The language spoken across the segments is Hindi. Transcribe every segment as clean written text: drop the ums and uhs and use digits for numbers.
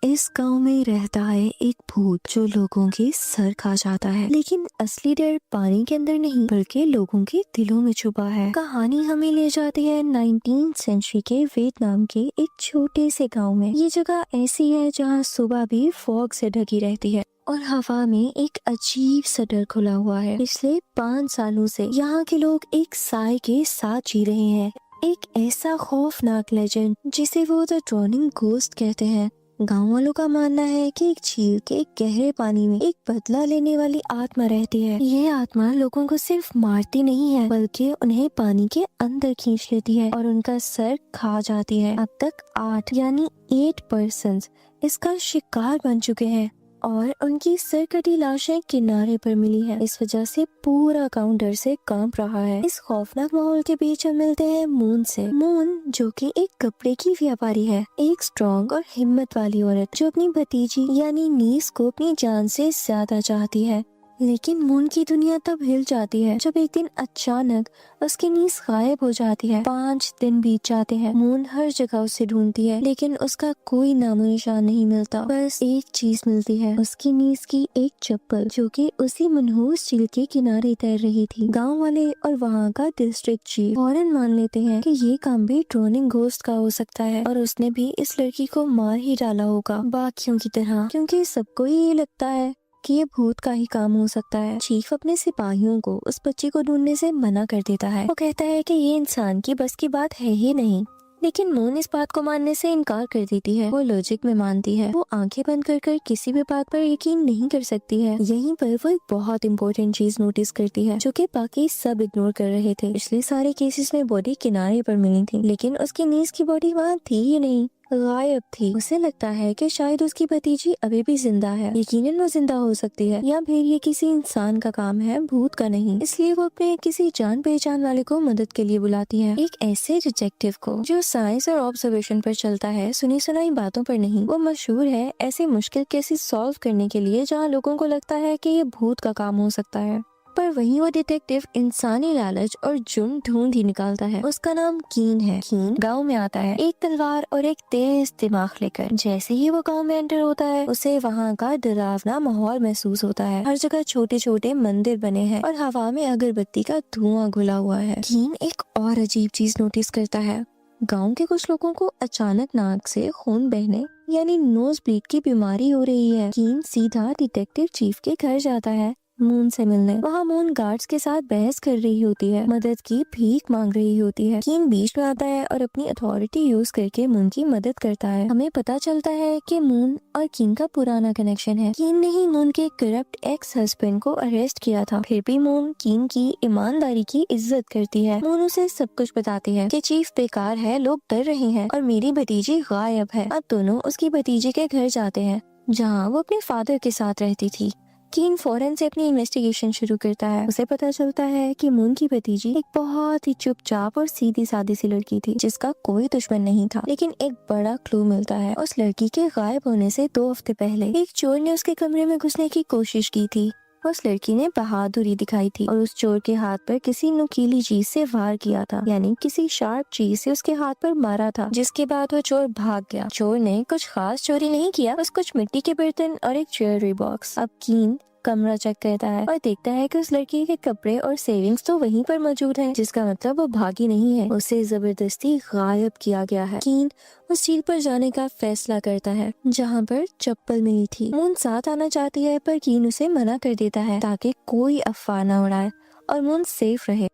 इस गांव में रहता है एक भूत जो लोगों के सर खा जाता है, लेकिन असली डर पानी के अंदर नहीं बल्कि लोगों के दिलों में छुपा है। कहानी हमें ले जाती है 19th सेंचुरी के वियतनाम के एक छोटे से गांव में। ये जगह ऐसी है जहां सुबह भी फॉग से ढकी रहती है और हवा में एक अजीब सा डर खुला हुआ है। पिछले 5 सालों से यहाँ के लोग एक साय के साथ जी रहे हैं, एक ऐसा खौफनाक लेजेंड जिसे वो द ड्रॉनिंग घोस्ट कहते हैं। गांव वालों का मानना है कि एक झील के गहरे पानी में एक बदला लेने वाली आत्मा रहती है। ये आत्मा लोगों को सिर्फ मारती नहीं है बल्कि उन्हें पानी के अंदर खींच लेती है और उनका सर खा जाती है। अब तक 8 पर्सन्स इसका शिकार बन चुके हैं और उनकी सर कटी लाशें किनारे पर मिली है। इस वजह से पूरा गांव डर से कांप रहा है। इस खौफनाक माहौल के बीच हम मिलते हैं मून से। मून जो कि एक कपड़े की व्यापारी है, एक स्ट्रॉन्ग और हिम्मत वाली औरत जो अपनी भतीजी यानी नीस को अपनी जान से ज्यादा चाहती है। लेकिन मून की दुनिया तब हिल जाती है जब एक दिन अचानक उसकी नीस गायब हो जाती है। 5 दिन बीत जाते हैं। मून हर जगह उसे ढूंढती है लेकिन उसका कोई नामो निशान नहीं मिलता। बस एक चीज मिलती है, उसकी नीस की एक चप्पल जो कि उसी मनहूस झील के किनारे तैर रही थी। गांव वाले और वहाँ का डिस्ट्रिक्ट चीफ फौरन मान लेते हैं कि ये काम भी ड्रोनिंग घोस्ट का हो सकता है और उसने भी इस लड़की को मार ही डाला होगा बाकियों की तरह, क्योंकि सबको ये लगता है कि ये भूत का ही काम हो सकता है। चीफ अपने सिपाहियों को उस बच्ची को ढूंढने से मना कर देता है। वो कहता है कि ये इंसान की बस की बात है ही नहीं। लेकिन मून इस बात को मानने से इनकार कर देती है। वो लॉजिक में मानती है। वो आंखें बंद कर किसी भी बात पर यकीन नहीं कर सकती है। यहीं पर वो एक बहुत इंपॉर्टेंट चीज नोटिस करती है जो कि बाकी सब इग्नोर कर रहे थे। पिछले सारे केसेस में बॉडी किनारे पर मिली थी लेकिन उसकी नीज की बॉडी वहाँ थी ही नहीं, गायब थी। उसे लगता है कि शायद उसकी भतीजी अभी भी जिंदा है। यकीनन वो जिंदा हो सकती है या फिर ये किसी इंसान का काम है, भूत का नहीं। इसलिए वो अपने किसी जान पहचान वाले को मदद के लिए बुलाती है, एक ऐसे डिटेक्टिव को जो साइंस और ऑब्जर्वेशन पर चलता है, सुनी सुनाई बातों पर नहीं। वो मशहूर है ऐसे मुश्किल केसेस सॉल्व करने के लिए जहाँ लोगों को लगता है कि ये भूत का काम हो सकता है। पर वहीं वो डिटेक्टिव इंसानी लालच और जुर्म ढूंढ ही निकालता है। उसका नाम कीन है। कीन गांव में आता है एक तलवार और एक तेज दिमाग लेकर। जैसे ही वो गांव में एंटर होता है उसे वहाँ का डरावना माहौल महसूस होता है। हर जगह छोटे छोटे मंदिर बने हैं और हवा में अगरबत्ती का धुआं घुला हुआ है। कीन एक और अजीब चीज नोटिस करता है। गांव के कुछ लोगों को अचानक नाक से खून बहने यानी नोज ब्लीड की बीमारी हो रही है। कीन सीधा डिटेक्टिव चीफ के घर जाता है मून से मिलने। वहाँ मून गार्ड्स के साथ बहस कर रही होती है, मदद की भीख मांग रही होती है। कीन बीच में आता है और अपनी अथॉरिटी यूज करके मून की मदद करता है। हमें पता चलता है कि मून और कीन का पुराना कनेक्शन है। कीन ने ही मून के करप्ट एक्स हस्बैंड को अरेस्ट किया था। फिर भी मून कीन की ईमानदारी की इज्जत करती है। मून उसे सब कुछ बताती है कि चीफ बेकार है, लोग डर रहे हैं और मेरी भतीजी गायब है। अब दोनों उसकी भतीजी के घर जाते हैं जहाँ वो अपने फादर के साथ रहती थी। कीन फौरन से अपनी इन्वेस्टिगेशन शुरू करता है। उसे पता चलता है कि मून की भतीजी एक बहुत ही चुपचाप और सीधी सादी सी लड़की थी जिसका कोई दुश्मन नहीं था। लेकिन एक बड़ा क्लू मिलता है। उस लड़की के गायब होने से 2 हफ्ते पहले एक चोर ने उसके कमरे में घुसने की कोशिश की थी। उस लड़की ने बहादुरी दिखाई थी और उस चोर के हाथ पर किसी नुकीली चीज से वार किया था, यानी किसी शार्प चीज से उसके हाथ पर मारा था, जिसके बाद वो चोर भाग गया। चोर ने कुछ खास चोरी नहीं किया, बस कुछ मिट्टी के बर्तन और एक ज्वेलरी बॉक्स। अब कीन कमरा चेक करता है और देखता है कि उस लड़की के कपड़े और सेविंग्स तो वहीं पर मौजूद हैं, जिसका मतलब वो भागी नहीं है, उसे जबरदस्ती गायब किया गया है। कीन उस झील पर जाने का फैसला करता है जहाँ पर चप्पल मिली थी। मून साथ आना चाहती है पर कीन उसे मना कर देता है ताकि कोई अफवाह न उड़ाए और मून सेफ रहे।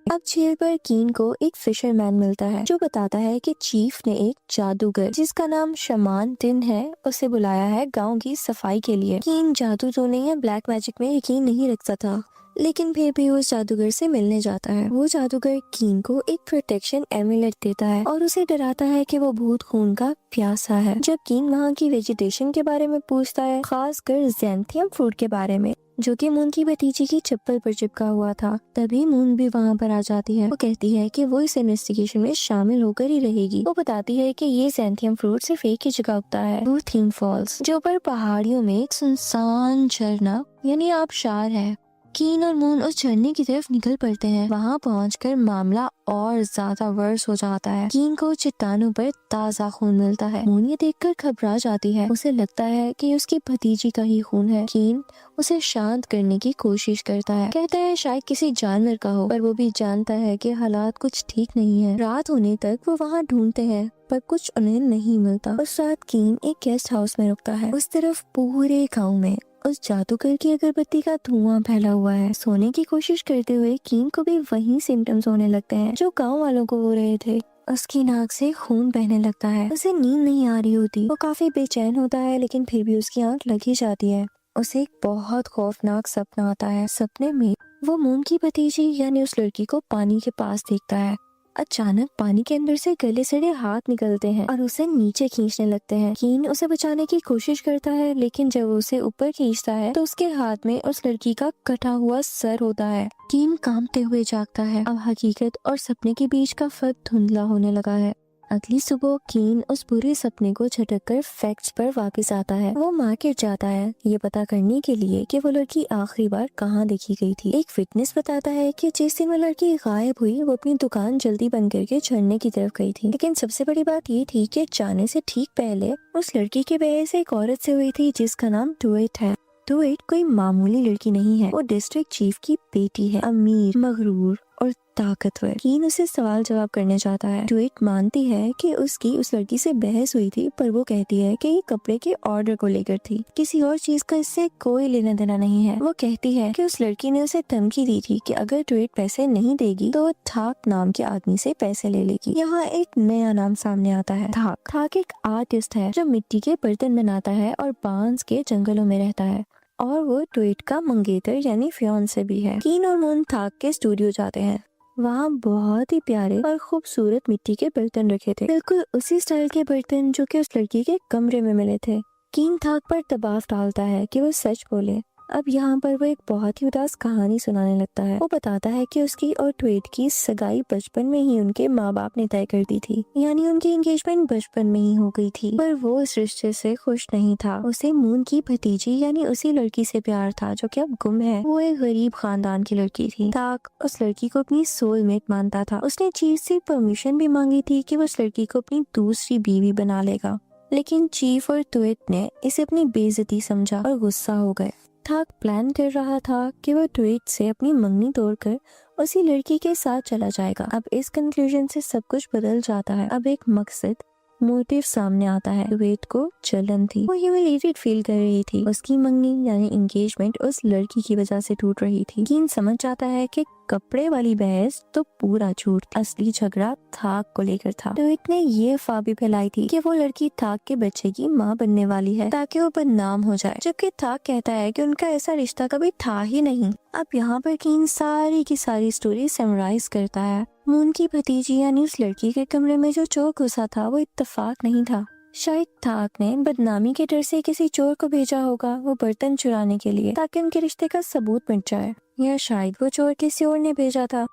अब झील पर कीन को एक फिशरमैन मिलता है जो बताता है कि चीफ ने एक जादूगर जिसका नाम शमान टिन है उसे बुलाया है गांव की सफाई के लिए। कीन जादू टोने या ब्लैक मैजिक में यकीन नहीं रखता था, लेकिन फिर भी उस जादूगर से मिलने जाता है। वो जादूगर कीन को एक प्रोटेक्शन एमुलेट देता है और उसे डराता है कि वो भूत खून का प्यासा है। जब कीन वहाँ की वेजिटेशन के बारे में पूछता है, खासकर ज़ैंथियम फ्रूट के बारे में जो कि मून की भतीजी की चप्पल पर चिपका हुआ था, तभी मून भी वहाँ पर आ जाती है। वो कहती है कि वो इस इन्वेस्टिगेशन में शामिल होकर ही रहेगी। वो बताती है कि ये ज़ैंथियम फ्रूट सिर्फ एक ही जगह उगता है, वो थीम फॉल्स, जो पर पहाड़ियों में एक सुनसान झरना यानी आबशार है। कीन और मून उस झरने की तरफ निकल पड़ते हैं। वहाँ पहुंचकर मामला और ज्यादा वर्स हो जाता है। कीन को चट्टानों पर ताज़ा खून मिलता है। मून ये देखकर घबरा जाती है। उसे लगता है कि उसकी भतीजी का ही खून है। कीन उसे शांत करने की कोशिश करता है, कहता है शायद किसी जानवर का हो, पर वो भी जानता है कि हालात कुछ ठीक नहीं है। रात होने तक वो वहाँ ढूंढते हैं पर कुछ उन्हें नहीं मिलता। उस रात कीन एक गेस्ट हाउस में रुकता है। उस तरफ पूरे गाँव में उस जादूगर की अगरबत्ती का धुआं फैला हुआ है। सोने की कोशिश करते हुए कीन को भी वही सिम्टम्स होने लगते हैं जो गांव वालों को हो रहे थे। उसकी नाक से खून बहने लगता है। उसे नींद नहीं आ रही होती। वो काफी बेचैन होता है, लेकिन फिर भी उसकी आंख लग ही जाती है। उसे एक बहुत खौफनाक सपना आता है। सपने में वो मून की भतीजी यानी उस लड़की को पानी के पास देखता है। अचानक पानी के अंदर से गले सड़े हाथ निकलते हैं और उसे नीचे खींचने लगते हैं। कीन उसे बचाने की कोशिश करता है, लेकिन जब वो उसे ऊपर खींचता है तो उसके हाथ में उस लड़की का कटा हुआ सर होता है। कीन कांपते हुए जागता है। अब हकीकत और सपने के बीच का फर्क धुंधला होने लगा है। अगली सुबह कीन उस बुरे सपने को झटक कर फैक्ट्स पर वापस आता है। वो मार्केट जाता है ये पता करने के लिए कि वो लड़की आखिरी बार कहाँ देखी गई थी। एक विटनेस बताता है कि जिस दिन वो लड़की गायब हुई वो अपनी दुकान जल्दी बंद करके झरने की तरफ गई थी। लेकिन सबसे बड़ी बात ये थी कि जाने से ठीक पहले उस लड़की के बहस एक औरत से हुई थी जिसका नाम डुएट है। डुएट कोई मामूली लड़की नहीं है। वो डिस्ट्रिक्ट चीफ की बेटी है, अमीर, मगरूर और ताकतवर। कीन उसे सवाल जवाब करने जाता है। डुएट मानती है कि उसकी उस लड़की से बहस हुई थी, पर वो कहती है कि ये कपड़े के ऑर्डर को लेकर थी, किसी और चीज का इससे कोई लेना देना नहीं है। वो कहती है कि उस लड़की ने उसे धमकी दी थी कि अगर डुएट पैसे नहीं देगी तो वो थाक नाम के आदमी से पैसे ले लेगी। यहाँ एक नया नाम सामने आता है, थाक। थाक एक आर्टिस्ट है जो मिट्टी के बर्तन बनाता है और बांस के जंगलों में रहता है, और वो डुएट का मंगेतर यानी फियांसे भी है। कीन और मून थाक के स्टूडियो जाते हैं। वहाँ बहुत ही प्यारे और खूबसूरत मिट्टी के बर्तन रखे थे, बिल्कुल उसी स्टाइल के बर्तन जो कि उस लड़की के कमरे में मिले थे। कीन थाक पर दबाव डालता है कि वो सच बोले। अब यहाँ पर वो एक बहुत ही उदास कहानी सुनाने लगता है। वो बताता है कि उसकी और डुएट की सगाई बचपन में ही उनके माँ बाप ने तय कर दी थी, यानी उनकी एंगेजमेंट बचपन में ही हो गई थी। पर वो इस रिश्ते से खुश नहीं था। उसे मून की भतीजी यानी उसी लड़की से प्यार था जो कि अब गुम है। वो एक गरीब खानदान की लड़की थी। ताक उस लड़की को अपनी सोलमेट मानता था। उसने चीफ से परमिशन भी मांगी थी कि वो उस लड़की को अपनी दूसरी बीवी बना लेगा, लेकिन चीफ और डुएट ने इसे अपनी बेइज्जती समझा और गुस्सा हो गए। थाक प्लान कर रहा था कि वो डुएट से अपनी मंगनी तोड़कर उसी लड़की के साथ चला जाएगा। अब इस कंक्लूजन से सब कुछ बदल जाता है। अब एक मकसद, मोटिव सामने आता है। डुएट को जलन थी। वो ह्यूमिलेटेड फील कर रही थी। उसकी मंगनी यानी एंगेजमेंट उस लड़की की वजह से टूट रही थी। कीन समझ जाता है कि कपड़े वाली बहस तो पूरा झूठ, असली झगड़ा थाक को लेकर था। डुएट ने ये अफवाह भी फैलाई थी कि वो लड़की थाक के बच्चे की माँ बनने वाली है ताकि वो बदनाम हो जाए, जबकि थाक कहता है कि उनका ऐसा रिश्ता कभी था ही नहीं। अब यहाँ पर कीन सारी की सारी स्टोरी समराइज करता है। मून की भतीजी यानी उस लड़की के कमरे में जो चोर घुसा था वो इत्तेफाक नहीं था। शायद थाक ने बदनामी के डर से किसी चोर को भेजा होगा वो बर्तन चुराने के लिए, ताकि उनके रिश्ते का सबूत मिट जाए, या शायद वो चोर किसी और ने भेजा था।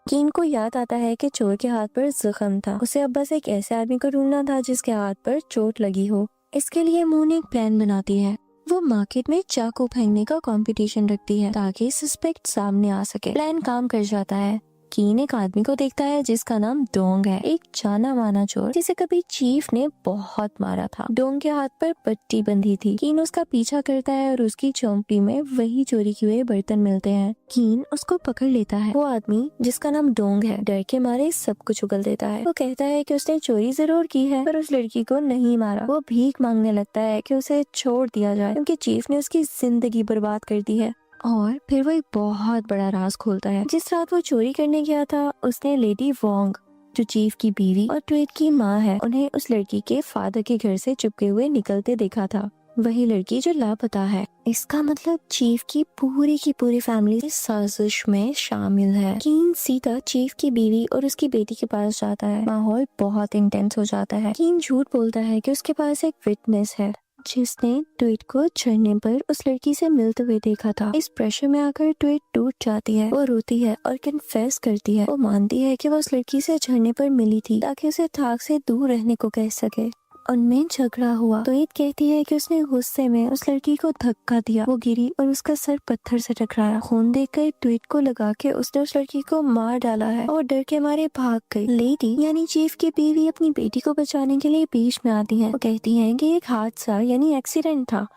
कीन को याद आता है कि चोर के हाथ पर जख्म था। उसे अब बस एक ऐसे आदमी को ढूंढना था जिसके हाथ पर चोट लगी हो। इसके लिए मून एक प्लान बनाती है। वो मार्केट में चाकू फेंकने का कंपटीशन रखती है ताकि सस्पेक्ट सामने आ सके। प्लान काम कर जाता है। कीन एक आदमी को देखता है जिसका नाम डोंग है, एक जाना माना चोर जिसे कभी चीफ ने बहुत मारा था। डोंग के हाथ पर पट्टी बंधी थी। कीन उसका पीछा करता है और उसकी चौंपड़ी में वही चोरी किए हुए बर्तन मिलते हैं। कीन उसको पकड़ लेता है। वो आदमी जिसका नाम डोंग है डर के मारे सब कुछ उगल देता है। वो कहता है कि उसने चोरी जरूर की है पर उस लड़की को नहीं मारा। वो भीख मांगने लगता है कि उसे छोड़ दिया जाए क्योंकि चीफ ने उसकी जिंदगी बर्बाद कर दी है। और फिर वो एक बहुत बड़ा राज खोलता है। जिस रात वो चोरी करने गया था उसने लेडी वोंग, जो चीफ की बीवी और डुएट की माँ है, उन्हें उस लड़की के फादर के घर से चिपके हुए निकलते देखा था। वही लड़की जो लापता है। इसका मतलब चीफ की पूरी फैमिली इस साजिश में शामिल है। कीन सीधा चीफ की बीवी और उसकी बेटी के पास जाता है। माहौल बहुत इंटेंस हो जाता है। कीन झूठ बोलता है कि उसके पास एक विटनेस है जिसने डुएट को झरने पर उस लड़की से मिलते हुए देखा था। इस प्रेशर में आकर डुएट टूट जाती है। वो रोती है और कन्फेस करती है। वो मानती है कि वो उस लड़की से झरने पर मिली थी ताकि उसे थाक से दूर रहने को कह सके उनमें झगड़ा हुआ। ट्वीट कहती है कि उसने गुस्से में उस लड़की को धक्का दिया, वो गिरी और उसका सर पत्थर से टकराया। खून देखकर ट्वीट को लगा के उसने उस लड़की को मार डाला है और डर के मारे भाग गई। लेडी यानी चीफ की बीवी अपनी बेटी को बचाने के लिए बीच में आती है। वो कहती है कि एक हादसा यानी एक्सीडेंट था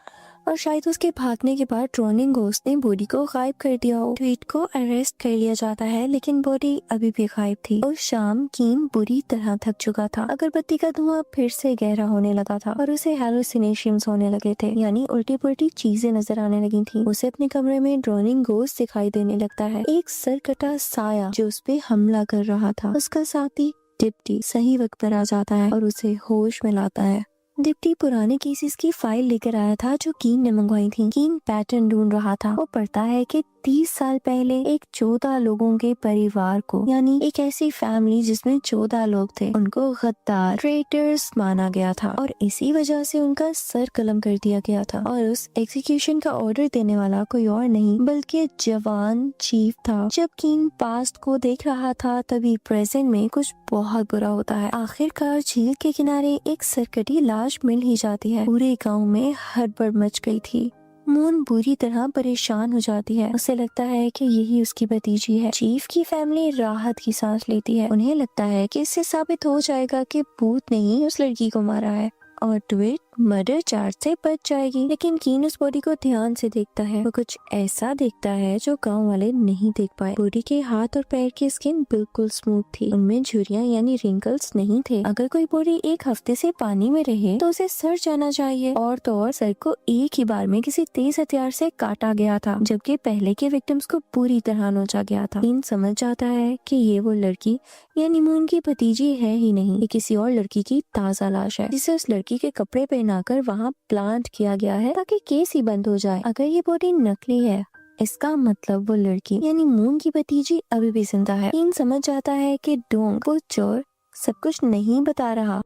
और शायद उसके भागने के बाद ड्रोनिंग घोस्ट ने बॉडी को गायब कर दिया हो। ट्वीट को अरेस्ट कर लिया जाता है लेकिन बॉडी अभी भी गायब थी। उस शाम कीन बुरी तरह थक चुका था। अगरबत्ती का धुआं फिर से गहरा होने लगा था और उसे हेलुसिनेशंस होने लगे थे, यानी उल्टी पुल्टी चीजें नजर आने लगी थी। उसे अपने कमरे में ड्रोनिंग घोस्ट दिखाई देने लगता है, एक सरकटा साया जो उस पे हमला कर रहा था। उसका साथी डिप्टी सही वक्त पर आ जाता है और उसे होश में लाता है। डिप्टी पुराने केसेस की फाइल लेकर आया था जो कीन ने मंगवाई थी। कीन पैटर्न ढूंढ रहा था। वो पढ़ता है कि 30 साल पहले एक 14 लोगों के परिवार को, यानी एक ऐसी फैमिली जिसमें 14 लोग थे, उनको गद्दार ट्रेटर्स माना गया था और इसी वजह से उनका सर कलम कर दिया गया था। और उस एग्जीक्यूशन का ऑर्डर देने वाला कोई और नहीं बल्कि जवान चीफ था। जब कीन पास्ट को देख रहा था तभी प्रेजेंट में कुछ बहुत बुरा होता है। आखिरकार झील के किनारे एक सरकटी लाश मिल ही जाती है। पूरे गांव में हड़बड़ मच गई थी। मून बुरी तरह परेशान हो जाती है। उसे लगता है कि यही उसकी भतीजी है। चीफ की फैमिली राहत की सांस लेती है। उन्हें लगता है कि इससे साबित हो जाएगा कि भूत ने ही उस लड़की को मारा है और ट्वीट मर्डर चार्ज से बच जाएगी। लेकिन कीन उस बॉडी को ध्यान से देखता है। वो कुछ ऐसा देखता है जो गांव वाले नहीं देख पाए। बॉडी के हाथ और पैर की स्किन बिल्कुल स्मूथ थी, उनमें झुर्रियां यानी रिंकल्स नहीं थे। अगर कोई बॉडी एक हफ्ते से पानी में रहे तो उसे सड़ जाना चाहिए। और तो और सर को एक ही बार में किसी तेज हथियार से काटा गया था, जबकि पहले के विक्टिम्स को पूरी तरह नोचा गया था। कीन समझ जाता है कि ये वो लड़की यानी मून की भतीजी है ही नहीं, ये किसी और लड़की की ताजा लाश है जिसे उस लड़की के कपड़े पहनाकर वहाँ प्लांट किया गया है ताकि केस ही बंद हो जाए। अगर ये बॉडी नकली है इसका मतलब वो लड़की यानी मून की भतीजी अभी भी जिंदा है। कीन समझ जाता है कि डोंग वो चोर सब कुछ नहीं बता रहा।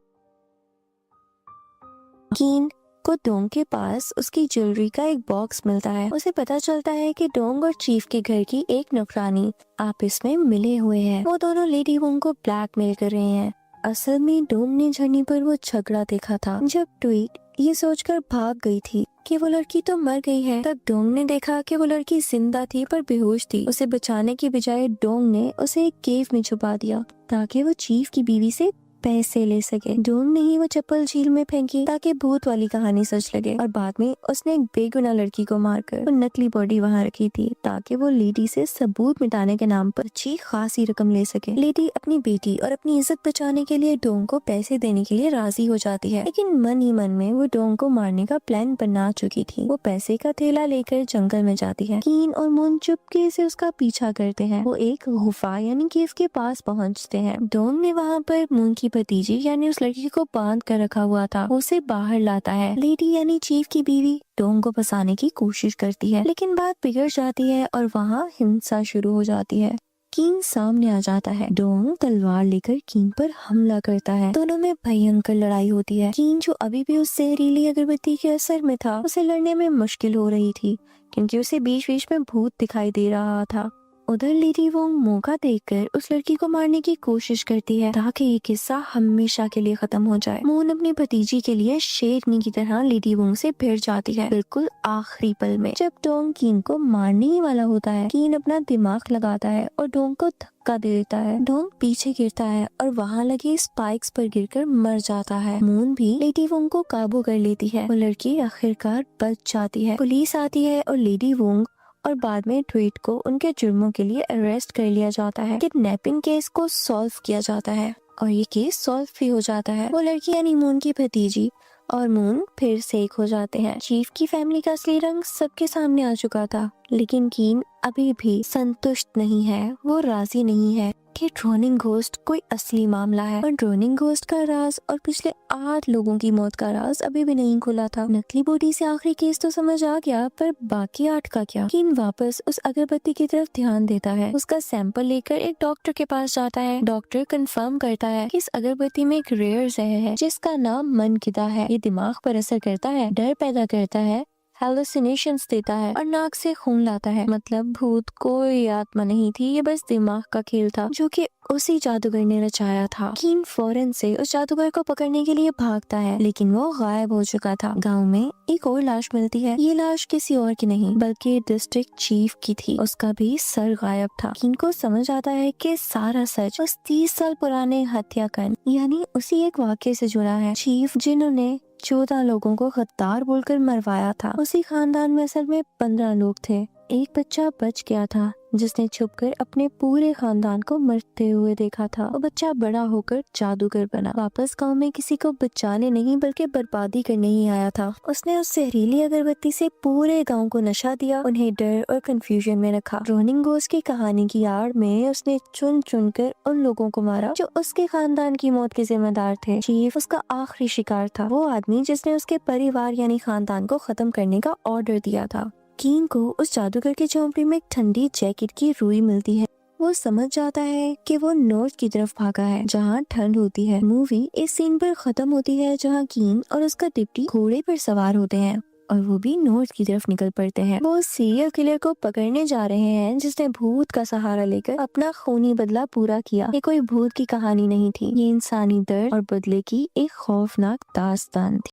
कीन को डोंग के पास उसकी ज्वेलरी का एक बॉक्स मिलता है। उसे पता चलता है कि डोंग और चीफ के घर की एक नौकरानी आपस में मिले हुए हैं। वो दोनों लेडी वोंग को ब्लैकमेल कर रहे हैं। असल में डोंग ने झरने पर वो झगड़ा देखा था। जब ट्वीट ये सोचकर भाग गई थी कि वो लड़की तो मर गई है, तब डोंग ने देखा कि वो लड़की जिंदा थी पर बेहोश थी। उसे बचाने की बजाय डोंग ने उसे एक केव में छुपा दिया ताकि वो चीफ की बीवी से पैसे ले सके। डोंग ने ही वो चप्पल झील में फेंकी ताकि भूत वाली कहानी सच लगे और बाद में उसने एक बेगुनाह लड़की को मारकर वो नकली बॉडी वहाँ रखी थी ताकि वो लेडी से सबूत मिटाने के नाम पर अच्छी खासी रकम ले सके। लेडी अपनी बेटी और अपनी इज्जत बचाने के लिए डोंग को पैसे देने के लिए राजी हो जाती है, लेकिन मन ही मन में वो डोंग को मारने का प्लान बना चुकी थी। वो पैसे का थैला लेकर जंगल में जाती है। कीन और मून चुपके से उसका पीछा करते हैं। वो एक गुफा यानी केव के पास पहुँचते हैं। डोंग ने वहाँ पर मून की भतीजी यानी उस लड़की को बांध कर रखा हुआ था, उसे बाहर लाता है। लेडी यानी चीफ की बीवी डोंग को फंसाने की कोशिश करती है, लेकिन बात बिगड़ जाती है और वहाँ हिंसा शुरू हो जाती है। कीन सामने आ जाता है। डोंग तलवार लेकर कीन पर हमला करता है। दोनों में भयंकर लड़ाई होती है। कीन जो अभी भी उस जहरीली अगरबत्ती के असर में था, उसे लड़ने में मुश्किल हो रही थी क्योंकि उसे बीच बीच में भूत दिखाई दे रहा था। उधर लेडी वोंग मौका देखकर उस लड़की को मारने की कोशिश करती है ताकि ये किस्सा हमेशा के लिए खत्म हो जाए। मून अपनी भतीजी के लिए शेरनी की तरह लेडी वोंग से भिड़ जाती है। बिल्कुल आखिरी पल में जब डोंग कीन को मारने ही वाला होता है, कीन अपना दिमाग लगाता है और डोंग को धक्का दे देता है। डोंग पीछे गिरता है और वहाँ लगे स्पाइक्स पर गिरकर मर जाता है। मून भी लेडी वोंग को काबू कर लेती है। वो लड़की आखिरकार बच जाती है। पुलिस आती है और लेडी वोंग और बाद में ट्वीट को उनके जुर्मों के लिए अरेस्ट कर लिया जाता है। किडनैपिंग केस को सॉल्व किया जाता है और ये केस सॉल्व भी हो जाता है। वो लड़की यानी मून की भतीजी और मून फिर से एक हो जाते हैं। चीफ की फैमिली का असली रंग सबके सामने आ चुका था, लेकिन कीन अभी भी संतुष्ट नहीं है। वो राजी नहीं है कि ड्रोनिंग घोस्ट कोई असली मामला है और ड्रोनिंग घोस्ट का राज और पिछले 8 लोगों की मौत का राज अभी भी नहीं खुला था। नकली बॉडी से आखिरी केस तो समझ आ गया, पर बाकी 8 का क्या? कीन वापस उस अगरबत्ती की तरफ ध्यान देता है। उसका सैंपल लेकर एक डॉक्टर के पास जाता है। डॉक्टर कंफर्म करता है कि इस अगरबत्ती में एक रेयर जहर है जिसका नाम मनकिदा है। ये दिमाग पर असर करता है, डर पैदा करता है हेलुसिनेशंस देता है और नाक से खून लाता है। मतलब भूत कोई आत्मा नहीं थी, ये बस दिमाग का खेल था जो कि उसी जादूगर ने रचाया था। कीन फौरन से उस जादूगर को पकड़ने के लिए भागता है, लेकिन वो गायब हो चुका था। गांव में एक और लाश मिलती है। ये लाश किसी और की नहीं बल्कि डिस्ट्रिक्ट चीफ की थी। उसका भी सर गायब था। कीन को समझ आता है कि सारा सच उस 30 साल पुराने हत्याकांड यानी उसी एक वाक्य से जुड़ा है। चीफ जिन्होंने 14 लोगों को गद्दार बोलकर मरवाया था, उसी खानदान में असल में 15 लोग थे। एक बच्चा बच गया था जिसने छुपकर अपने पूरे खानदान को मरते हुए देखा था। वो बच्चा बड़ा होकर जादूगर बना। वापस गांव में किसी को बचाने नहीं बल्कि बर्बादी करने ही आया था। उसने उस जहरीली अगरबत्ती से पूरे गांव को नशा दिया, उन्हें डर और कंफ्यूजन में रखा। रोनिंग घोस्ट की कहानी की आड़ में उसने चुन चुन कर उन लोगों को मारा जो उसके खानदान की मौत के जिम्मेदार थे। चीफ उसका आखिरी शिकार था, वो आदमी जिसने उसके परिवार यानी खानदान को खत्म करने का ऑर्डर दिया था। कीन को उस जादूगर की झोंपड़ी में एक ठंडी जैकेट की रुई मिलती है। वो समझ जाता है कि वो नॉर्थ की तरफ भागा है जहाँ ठंड होती है। मूवी इस सीन पर खत्म होती है जहाँ कीन और उसका डिप्टी घोड़े पर सवार होते हैं और वो भी नॉर्थ की तरफ निकल पड़ते हैं। वो सीरियल किलर को पकड़ने जा रहे हैं जिसने भूत का सहारा लेकर अपना खूनी बदला पूरा किया। ये कोई भूत की कहानी नहीं थी, ये इंसानी दर्द और बदले की एक खौफनाक दास्तान थी।